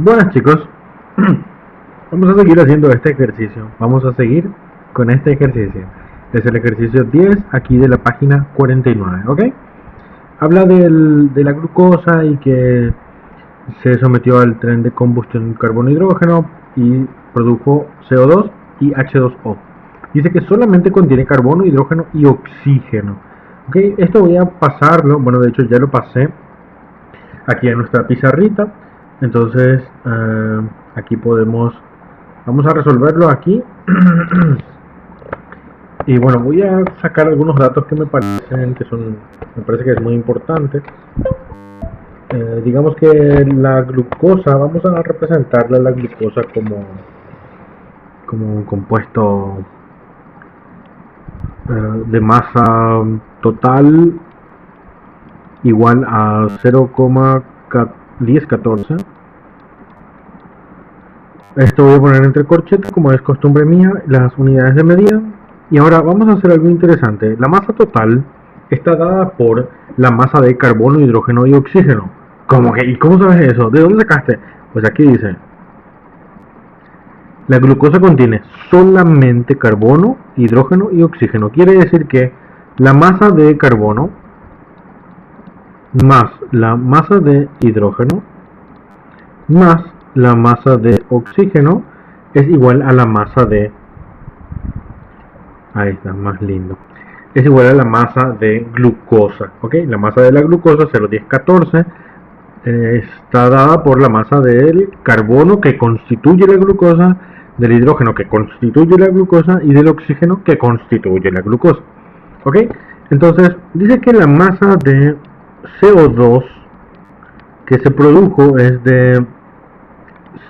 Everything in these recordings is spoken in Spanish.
Buenas chicos, vamos a seguir haciendo este ejercicio. Vamos a seguir con este ejercicio. Es el ejercicio 10 aquí de la página 49, ¿ok? Habla de la glucosa y que se sometió al tren de combustión carbono-hidrógeno y produjo CO2 y H2O. Dice que solamente contiene carbono, hidrógeno y oxígeno. ¿Ok? Esto voy a pasarlo, bueno, de hecho ya lo pasé aquí en nuestra pizarrita. Entonces aquí vamos a resolverlo aquí. Y bueno, voy a sacar algunos datos que me parece que es muy importante. Digamos que la glucosa, vamos a representarla la glucosa como un compuesto de masa total igual a 0,1014. Esto voy a poner entre corchetes, como es costumbre mía, las unidades de medida. Y ahora vamos a hacer algo interesante. La masa total está dada por la masa de carbono, hidrógeno y oxígeno. ¿Cómo que? ¿Y cómo sabes eso? ¿De dónde sacaste? Pues aquí dice: la glucosa contiene solamente carbono, hidrógeno y oxígeno. Quiere decir que la masa de carbono más la masa de hidrógeno más la masa de oxígeno es igual a la masa de... Ahí está, más lindo. Es igual a la masa de glucosa, ¿ok? La masa de la glucosa, 0,1014, está dada por la masa del carbono que constituye la glucosa, del hidrógeno que constituye la glucosa y del oxígeno que constituye la glucosa, ¿ok? Entonces, dice que la masa de CO2 que se produjo es de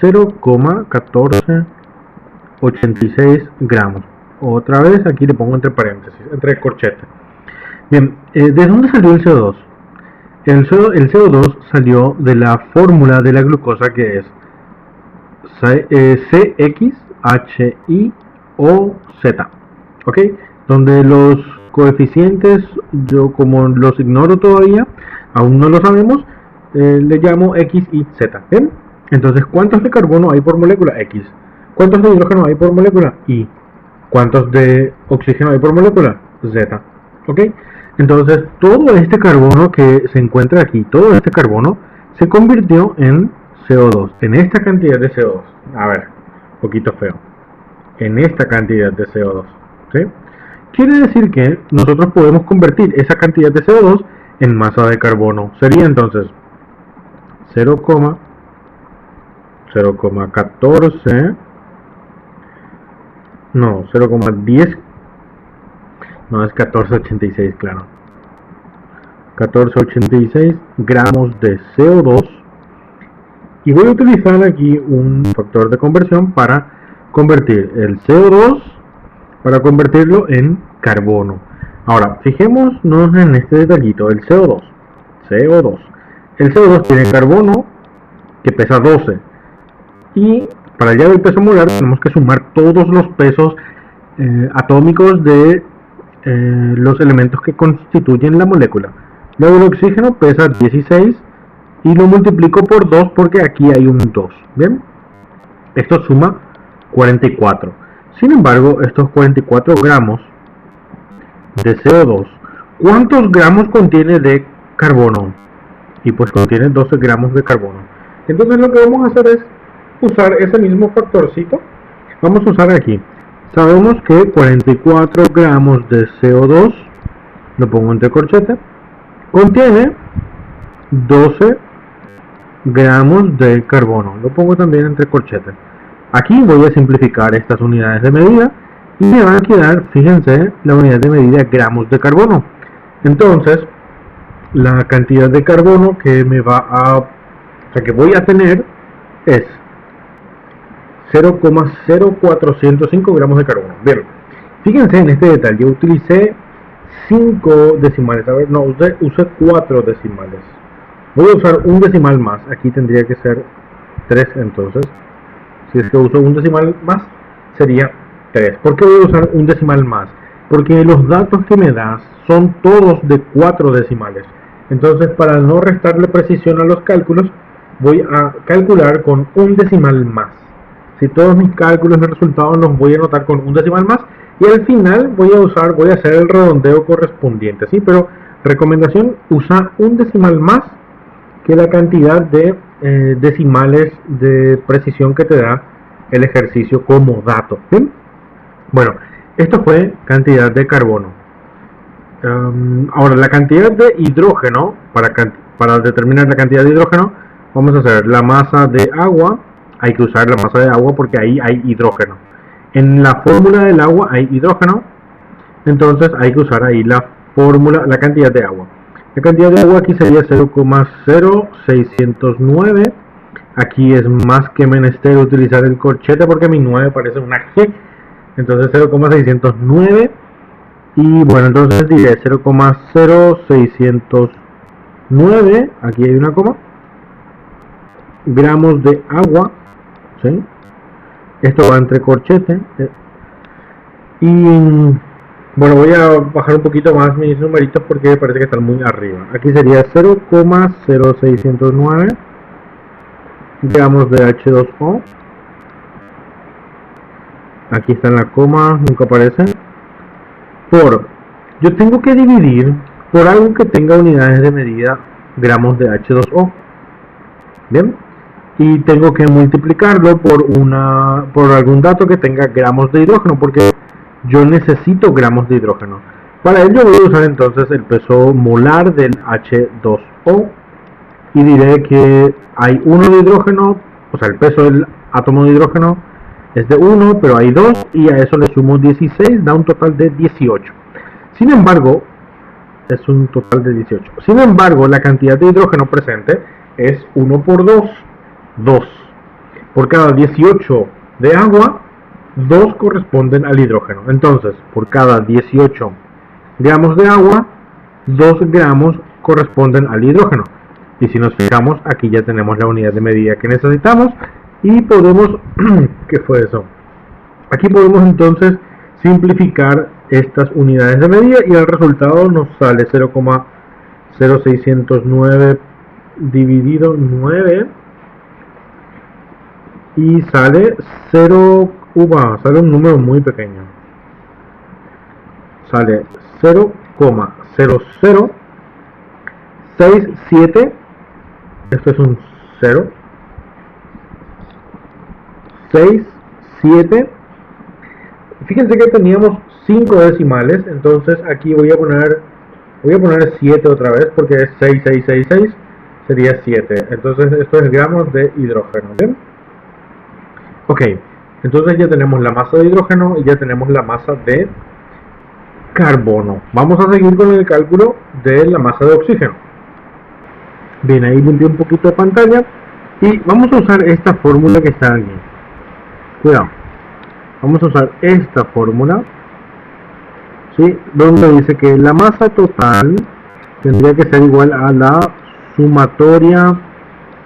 0,1486 gramos. Otra vez aquí le pongo entre paréntesis, entre corchetes. Bien, ¿de dónde salió el CO2? El CO2 salió de la fórmula de la glucosa, que es CXHIOZ, ¿ok? Donde los coeficientes, yo como los ignoro todavía, aún no lo sabemos, le llamo X y Z. ¿Bien? Entonces, ¿cuántos de carbono hay por molécula? X. ¿Cuántos de hidrógeno hay por molécula? Y. ¿Cuántos de oxígeno hay por molécula? Z. ¿Ok? Entonces, todo este carbono que se encuentra aquí, todo este carbono se convirtió en CO2, en esta cantidad de CO2. A ver, un poquito feo. En esta cantidad de CO2. ¿Sí? Quiere decir que nosotros podemos convertir esa cantidad de CO2 en masa de carbono. Sería entonces 0,14, no, 0,10, no, es 1486, claro. 1486 gramos de CO2. Y voy a utilizar aquí un factor de conversión para convertir el CO2, para convertirlo en carbono. Ahora, fijémonos en este detallito, el CO2. El CO2 tiene carbono que pesa 12. Y para hallar el peso molar tenemos que sumar todos los pesos atómicos de los elementos que constituyen la molécula. Luego el oxígeno pesa 16 y lo multiplico por 2 porque aquí hay un 2. ¿Bien? Esto suma 44. Sin embargo, estos 44 gramos de CO2, ¿cuántos gramos contiene de carbono? Y pues contiene 12 gramos de carbono. Entonces lo que vamos a hacer es usar ese mismo factorcito. Vamos a usar aquí. Sabemos que 44 gramos de CO2, lo pongo entre corchetes, contiene 12 gramos de carbono. Lo pongo también entre corchetes. Aquí voy a simplificar estas unidades de medida y me van a quedar, fíjense, la unidad de medida gramos de carbono. Entonces, la cantidad de carbono que que voy a tener es 0,0405 gramos de carbono. Bien, fíjense en este detalle, yo utilicé 5 decimales, a ver, no, usé 4 decimales. Voy a usar un decimal más, aquí tendría que ser 3 entonces. Si es que uso un decimal más, sería 3. ¿Por qué voy a usar un decimal más? Porque los datos que me das son todos de 4 decimales. Entonces, para no restarle precisión a los cálculos, voy a calcular con un decimal más. Si todos mis cálculos de resultados los voy a anotar con un decimal más, y al final voy a hacer el redondeo correspondiente, ¿sí? Pero recomendación, usa un decimal más que la cantidad de decimales de precisión que te da el ejercicio como dato, ¿sí? Bueno, esto fue cantidad de carbono. Ahora, la cantidad de hidrógeno, para determinar la cantidad de hidrógeno, vamos a hacer la masa de agua. Hay que usar la masa de agua porque ahí hay hidrógeno. En la fórmula del agua hay hidrógeno, entonces hay que usar ahí la cantidad de agua. La cantidad de agua aquí sería 0,0609. Aquí es más que menester utilizar el corchete porque mi 9 parece una G. Entonces 0,609. Y bueno, entonces diré 0,0609. Aquí hay una coma. Gramos de agua. ¿Sí? Esto va entre corchete. Y bueno, voy a bajar un poquito más mis numeritos porque parece que están muy arriba. Aquí sería 0,0609 gramos de H2O. Aquí está en la coma, nunca aparece. Yo tengo que dividir por algo que tenga unidades de medida gramos de H2O. Bien. Y tengo que multiplicarlo por algún dato que tenga gramos de hidrógeno, porque yo necesito gramos de hidrógeno. Para ello voy a usar entonces el peso molar del H2O y diré que hay 1 de hidrógeno, o sea, el peso del átomo de hidrógeno es de 1, pero hay 2 y a eso le sumo 16, da un total de 18. Sin embargo, es un total de 18. Sin embargo, la cantidad de hidrógeno presente es 1 por 2. 2. Por cada 18 de agua, 2 corresponden al hidrógeno. Entonces, por cada 18 gramos de agua, 2 gramos corresponden al hidrógeno. Y si nos fijamos, aquí ya tenemos la unidad de medida que necesitamos y podemos... ¿Qué fue eso? Aquí podemos entonces simplificar estas unidades de medida y el resultado nos sale 0,0609 dividido 9 y sale 0, sale un número muy pequeño. Sale 0,0067. Esto es un 0. 67. Fíjense que teníamos 5 decimales, entonces aquí voy a poner 7 otra vez porque es 6666, sería 7. Entonces esto es gramos de hidrógeno, ¿bien? Ok, entonces ya tenemos la masa de hidrógeno y ya tenemos la masa de carbono. Vamos a seguir con el cálculo de la masa de oxígeno. Bien, ahí limpié un poquito de pantalla y vamos a usar esta fórmula que está aquí. Cuidado, vamos a usar esta fórmula, ¿sí? Donde dice que la masa total tendría que ser igual a la sumatoria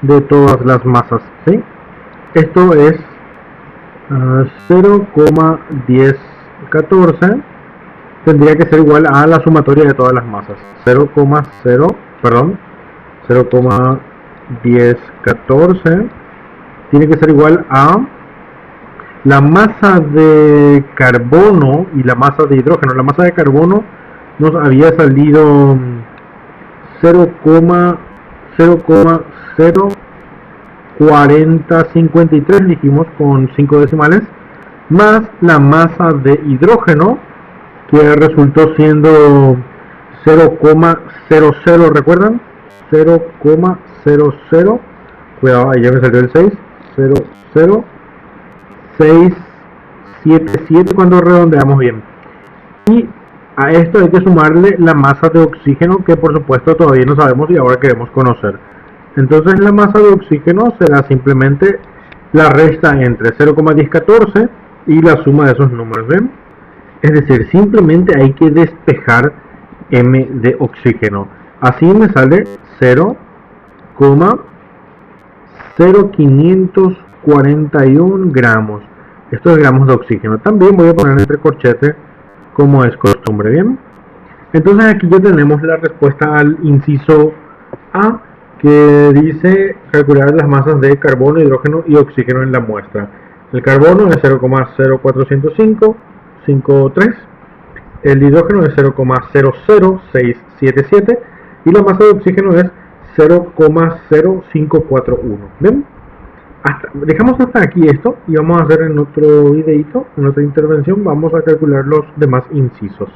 de todas las masas, ¿sí? Esto es 0,1014, tendría que ser igual a la sumatoria de todas las masas. 0,1014 tiene que ser igual a la masa de carbono y la masa de hidrógeno. La masa de carbono nos había salido 0,4053, dijimos, con 5 decimales, más la masa de hidrógeno que resultó siendo 0,00, ¿recuerdan? 0,00, cuidado, ahí ya me salió el 6, 0,0677 cuando redondeamos bien. Y a esto hay que sumarle la masa de oxígeno, que por supuesto todavía no sabemos y ahora queremos conocer. Entonces la masa de oxígeno será simplemente la resta entre 0,1014 y la suma de esos números, ¿ven? Es decir, simplemente hay que despejar m de oxígeno. Así me sale 0,0541 gramos. Esto es gramos de oxígeno. También voy a poner entre corchete como es costumbre, ¿bien? Entonces aquí ya tenemos la respuesta al inciso A, que dice calcular las masas de carbono, hidrógeno y oxígeno en la muestra. El carbono es 0,0453, el hidrógeno es 0,00677 y la masa de oxígeno es 0,0541. ¿Ven? Dejamos hasta aquí esto y vamos a hacer en otro videito, en otra intervención, vamos a calcular los demás incisos.